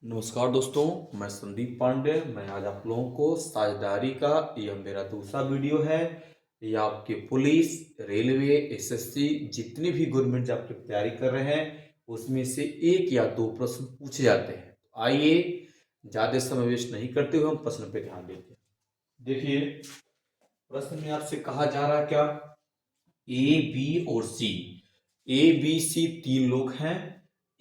नमस्कार दोस्तों, मैं संदीप पांडे। मैं आज आप लोगों को साझेदारी का यह मेरा दूसरा वीडियो है। ये आपके पुलिस, रेलवे, एसएससी जितने भी गवर्नमेंट जॉब की तैयारी कर रहे हैं उसमें से एक या दो प्रश्न पूछे जाते हैं। तो आइए ज़्यादा समय वेस्ट नहीं करते हुए हम प्रश्न पे ध्यान देते हैं। देखिए, प्रश्न में आपसे कहा जा रहा है क्या, ए, बी और सी। ए, बी, सी तीन लोग हैं।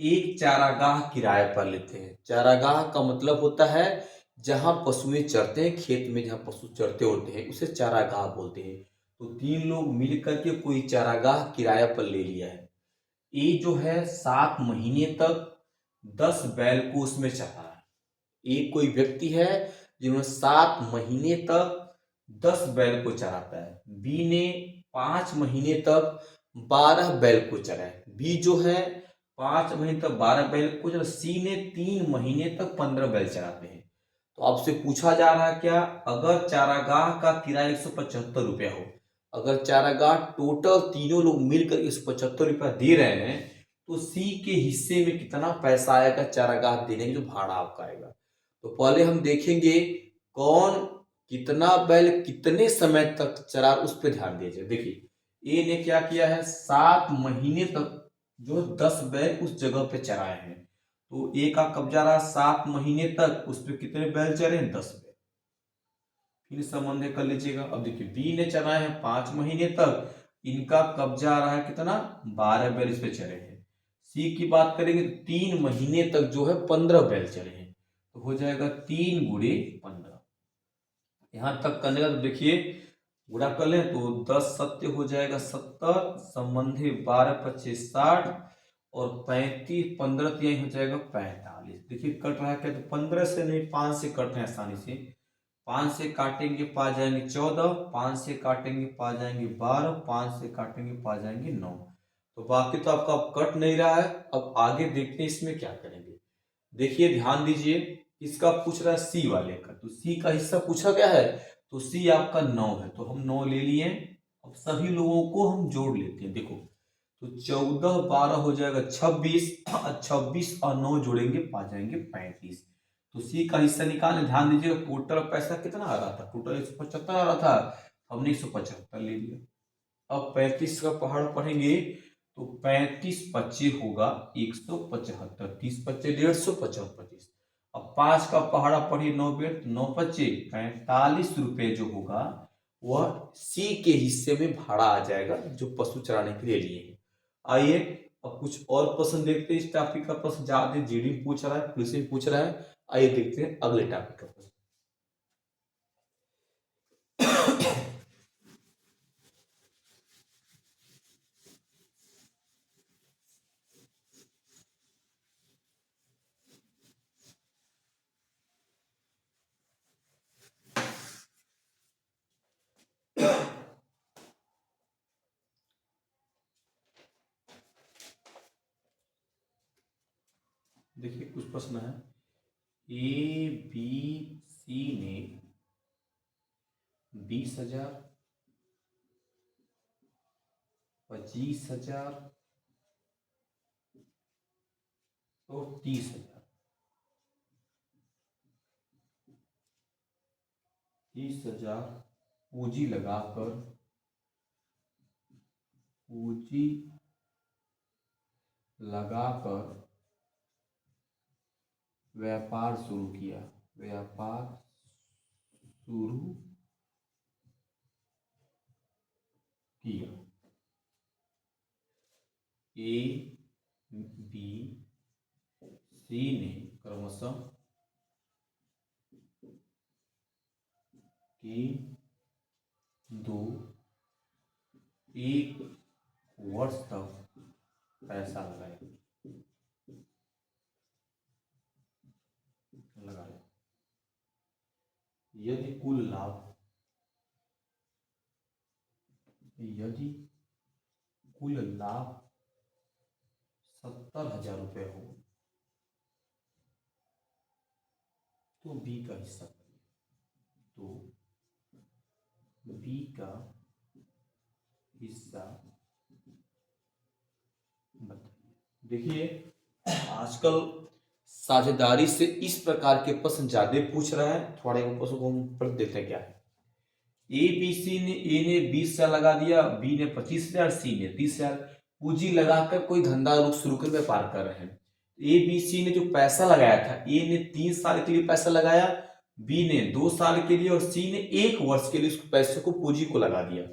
एक चारागाह किराए पर लेते हैं। चारागाह का मतलब होता है जहां पशुएं चरते हैं, खेत में जहां पशु चरते होते हैं उसे चारागाह बोलते हैं। तो तीन लोग मिल करके कोई चारागाह किराए पर ले लिया है। ये जो है 7 महीने तक 10 बैल को उसमें चरा है। एक कोई व्यक्ति है जिन्होंने 7 महीने तक 10 बैल को चराता है। बी ने 5 महीने तक 12 बैल को चरा है। बी जो है 5 महीने तक 12 बैल को चरा। सी ने 3 महीने तक 15 बैल चराते हैं। तो आपसे पूछा जा रहा है क्या, अगर चारागाह का किराया 175 रुपया हो, अगर चारागाह टोटल तीनों लोग मिलकर 175 रुपया दे रहे हैं, तो सी के हिस्से में कितना पैसा आएगा चारागाह देने की, जो भाड़ा आपका आएगा। तो पहले हम देखेंगे कौन कितना बैल कितने समय तक चरा, उस पर ध्यान दीजिए। देखिए, ए ने क्या किया है, 7 महीने तक जो 10 बैल उस जगह पे चराए हैं। तो ए का कब्जा रहा 7 महीने तक, उस पर कितने बैल चरे हैं, 10 बैल। फिर संबंध कर लीजिएगा। अब देखिए, बी ने चराए हैं 5 महीने तक, इनका कब्जा रहा है कितना, 12 बैल इस पे चरे हैं। सी की बात करेंगे तो 3 महीने तक जो है 15 बैल चरे हैं। तो हो जाएगा 3 × 15। यहां तक करने का तो देखिए, गुणा कर लें तो 10 सत्य हो जाएगा 70, संबंधी 12×25 = 60 और 35, 15 यही हो जाएगा 45। देखिए कट रहा है क्या, तो 15 से नहीं 5 से कट रहे हैं आसानी से। 5 से काटेंगे पा जाएंगे 14, 5 से काटेंगे पा जाएंगे 12, 5 से काटेंगे पा जाएंगे 9। तो बाकी तो आपका अब कट नहीं रहा है। अब आगे देखते हैं इसमें क्या करेंगे। देखिए ध्यान दीजिए, किसका पूछ रहा है, सी वाले का। तो सी का हिस्सा पूछा गया है, तो सी आपका 9 है, तो हम 9 ले लिए। अब सभी लोगों को हम जोड़ लेते हैं। देखो, तो 14 12 हो जाएगा 26, 26 और 9 जोड़ेंगे पा जाएंगे 35। तो सी का हिस्सा निकालें। ध्यान दीजिए, टोटल पैसा कितना आ रहा था, टोटल 175 आ रहा था, हमने 175 ले लिया। अब 35 का पहाड़ पढ़ेंगे तो 35×25 होगा 175, 30×25 150, 50×25। अब 5 का पहाड़ा पढ़िए 9×8 9×25 45 रुपए जो होगा वह सी के हिस्से में भाड़ा आ जाएगा, जो पशु चराने के लिए लिए हैं। आइए अब कुछ और प्रश्न देखते हैं। इस टॉपिक का प्रश्न ज्यादा जीडी पूछ रहा है, पुलिस भी पूछ रहा है। आइए देखते हैं अगले टॉपिक का प्रश्न। देखिए कुछ प्रश्न है। ए बी सी ने 20,000, 25,000 और 30,000, 30,000 पूंजी लगाकर, पूंजी लगाकर व्यापार शुरू किया, व्यापार शुरू किया। ए बी सी ने क्रमशः एक दो एक वर्ष तक पैसा लगाया। यदि कुल लाभ, यदि कुल लाभ 70,000 रुपये हो तो बी का हिस्सा करिए। तो बी का हिस्सा बताइए। देखिए आजकल साझेदारी से इस प्रकार के प्रश्न ज्यादा पूछ रहा है। थोड़ा एक प्रश्न को हम पढ़ देते हैं क्या है। ए ने 20,000 लगा दिया, बी ने 25,000, सी ने 30,000। पूंजी लगाकर कोई धंधा शुरू कर व्यापार कर रहे हैं। ए बी सी ने जो पैसा लगाया था, ए ने 3 साल के लिए पैसा लगाया, बी ने 2 साल के लिए और सी ने 1 वर्ष के लिए उस पैसे को पूंजी को लगा दिया।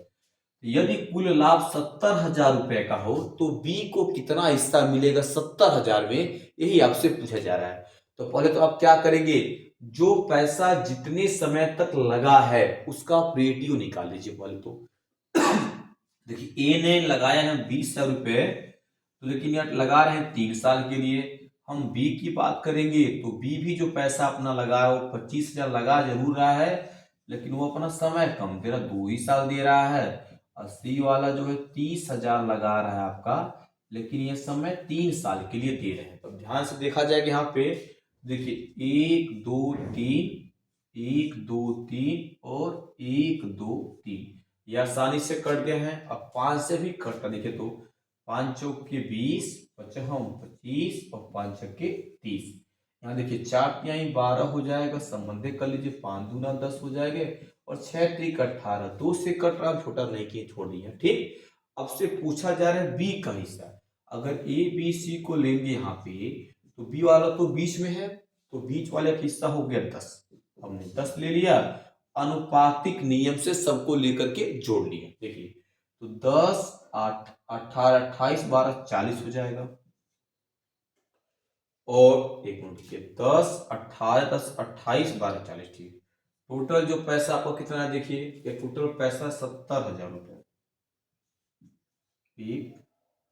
यदि कुल लाभ 70,000 रुपए का हो तो बी को कितना हिस्सा मिलेगा 70,000 में, यही आपसे पूछा जा रहा है। तो पहले तो आप क्या करेंगे, जो पैसा जितने समय तक लगा है उसका आप रेटियो निकाल लीजिए पहले तो। देखिए ए ने लगाया है 20,000 रुपए, तो लेकिन यार लगा रहे हैं 3 साल के लिए। हम बी की बात करेंगे तो बी भी जो पैसा अपना लगा है वो 25,000 लगा जरूर रहा है, लेकिन वो अपना समय कम दे रहा, 2 ही साल दे रहा है। और सी वाला जो है 30,000 लगा रहा है आपका, लेकिन ये समय 3 साल के लिए दे रहे हैं। तो ध्यान से देखा जाएगा यहाँ पे, देखिए 1 2 3, 1 2 3 और 1 2 3, ये आसानी से कट गए हैं। अब 5 से भी कट कर देखिए तो 5 चौक के 20, 25 और 5 छक के 30। यहाँ देखिए 4 तिहाई 12 हो जाएगा, संबंधित कर लीजिए, 5 दूना 10 हो जाएंगे और 6 त्रिक 18, 2 से कट रहा छोटा नहीं किए छोड़ दिया। ठीक, अब से पूछा जा रहा है बी का हिस्सा। अगर ए बी सी को लेंगे यहाँ पे तो बी वाला तो बीच में है, तो बीच वाले का हिस्सा हो गया 10, हमने 10 ले लिया, अनुपातिक नियम से सबको लेकर के जोड़ लिया। देखिए तो 10 8 18 28 12 40 हो जाएगा। और एक मिनट देखिए 10 18 10 28 12 40, ठीक। टोटल जो पैसा आपको कितना है देखिए, ये टोटल पैसा 70,000 रुपए। 1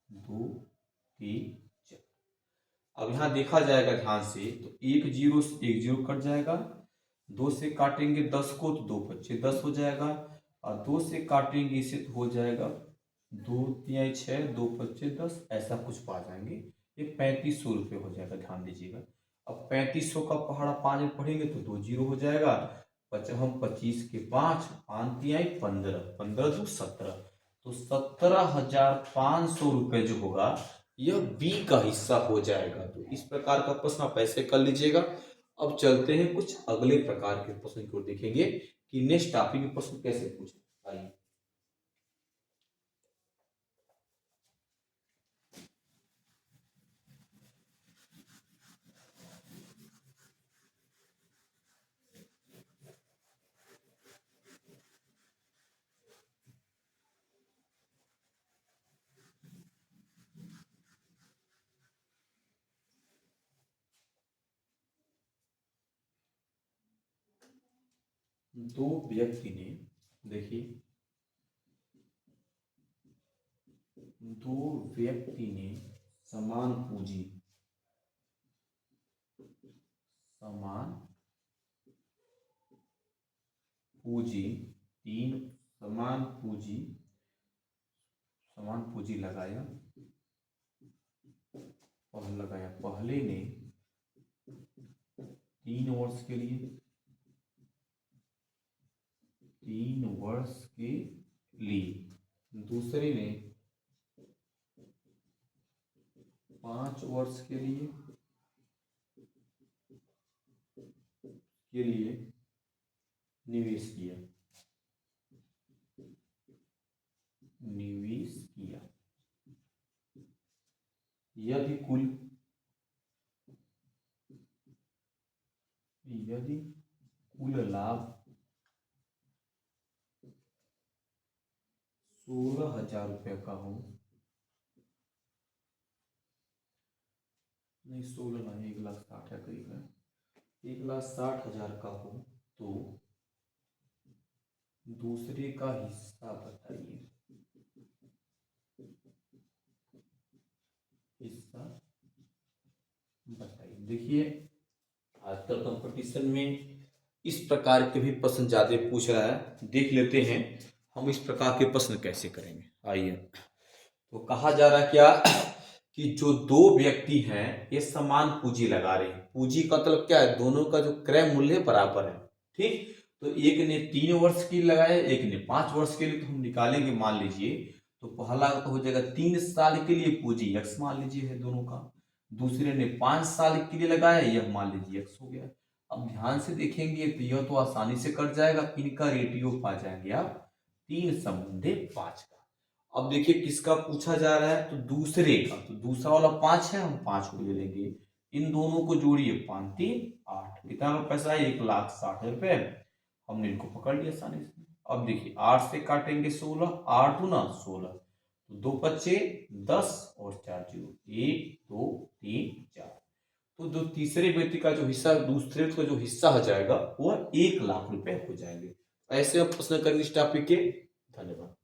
2 3 4। अब यहां देखा जाएगा ध्यान से, तो 1 0 कट जाएगा, 2 से काटेंगे 10 को तो 2 बच्चे 10 हो जाएगा, और 2 से काटेंगे इसे तो हो जाएगा 2 3 6, 2 बच्चे 10, ऐसा कुछ पा जाएंगे। ये 3500 रुपये हो जाएगा, ध्यान दीजिएगा। अब 3500 का पहाड़ा 5 में पढ़ेंगे तो 2 0 हो जाएगा, हम 25 के 5 5 3 15, 15 2 17, तो 17,500 रुपये जो होगा यह बी का हिस्सा हो जाएगा। तो इस प्रकार का प्रश्न आप ऐसे कर लीजिएगा। अब चलते हैं कुछ अगले प्रकार के प्रश्न की ओर, देखेंगे कि नेक्स्ट टॉपिक में प्रश्न कैसे पूछे। आइए, दो व्यक्ति ने, देखिए दो व्यक्ति ने समान पूंजी तीन समान पूंजी लगाया, पहले ने 3 वर्ष के लिए दूसरे ने 5 वर्ष के लिए निवेश किया। यदि कुल लाभ 16,000 रुपये का हो, नहीं 16 नहीं 1,60,000 है करीब है, 1,60,000 का हो तो दूसरे का हिस्सा बताइए। देखिए आजकल कंपटीशन में इस प्रकार के भी प्रश्न ज्यादा पूछ रहा है, देख लेते हैं हम इस प्रकार के प्रश्न कैसे करेंगे। आइए, तो कहा जा रहा है क्या कि जो दो व्यक्ति हैं ये समान पूंजी लगा रहे हैं। पूंजी का मतलब क्या है, दोनों का जो क्रय मूल्य बराबर है। ठीक, तो एक ने 3 वर्ष की लगाया, एक ने 5 वर्ष के लिए, तो हम निकालेंगे मान लीजिए, तो पहला तो हो जाएगा 3 साल के लिए पूंजी x मान लीजिए है दोनों का, दूसरे ने 5 साल के लिए लगाया, यह मान लीजिए x हो गया। अब ध्यान से देखेंगे तो यह तो आसानी से कट जाएगा, इनका रेटियो पा जाएंगे आप 3/5 का। अब देखिए किसका पूछा जा रहा है, तो दूसरे का, तो दूसरा वाला 5 है, हम 5 को ले लेंगे, इन दोनों को जोड़िए 5 3 8, कितना पैसा है 1,60,000 रुपए। हमने इनको पकड़ लिया आसानी से। अब देखिए 8 से काटेंगे 16, 8 दूना 16, तो 2 बच्चे 10 और 4 जीरो, 1 2 3 4। तो जो तीसरे व्यक्ति का जो हिस्सा, दूसरे का जो हिस्सा हो जाएगा वह 1,00,000 रुपए हो जाएंगे। ऐसे हम प्रश्न करेंगे इस टॉपिक के। धन्यवाद।